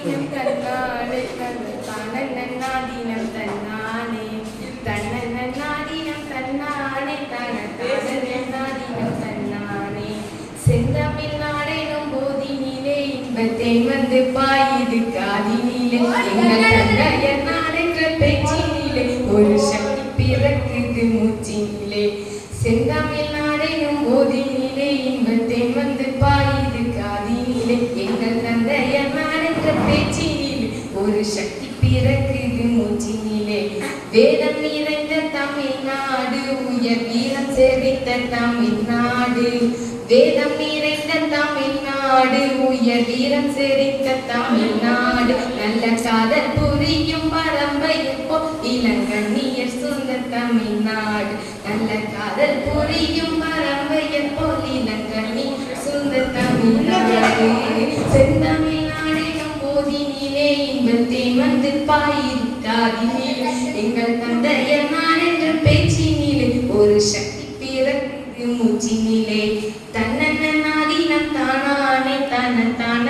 தன்னானே தன்னன்னாதீனம் தன்னானே தன்னன்னாதீனம் தன்னானே தன்னன்னாதீனம் தன்னானே செந்தமிழ் நாடெனும் போதினிலே இன்பத்தேன் வந்து பாயுது காதினிலே எங்கள் தந்தையர் நாடென்ற பேச்சினிலே ஒரு சக்தி பிறக்குது மூச்சினிலே செந்தமிழ் நாடெனும் போதினிலே இன்பத்தேன் வந்து பாயுது காதினிலே எங்கள் தந்தையர் நாடென்ற பேச்சினிலே ஒரு சக்தி பிறக்குது மூச்சினிலே வேதம் நிறைந்த தமிழ்நாடு உயர் வீரம் செறித்த தமிழ்நாடு வேதம் நிறைந்த தமிழ்நாடு உயர் வீரம் செறித்த தமிழ்நாடு நல்ல காதல் புரியும் பரம்பையில் போ இளங்கண்ணியர் சொந்த தமிழ்நாடு நல்ல காதல் புரியும் பரம்பையில் போல் இளங்கண்ணி சொந்த தமிழ்நாடு செந்தமிழ்நாடெனும் போதினிலே இன்பத்தேன் வந்து பாயிருக்காதினிலே எங்கள் தந்தையர் நான் என்ற பேச்சினிலே ஒரு சக்தி பிறக்குது மூச்சினிலே தன்னன்னாதீனம் தானானே தன்ன தான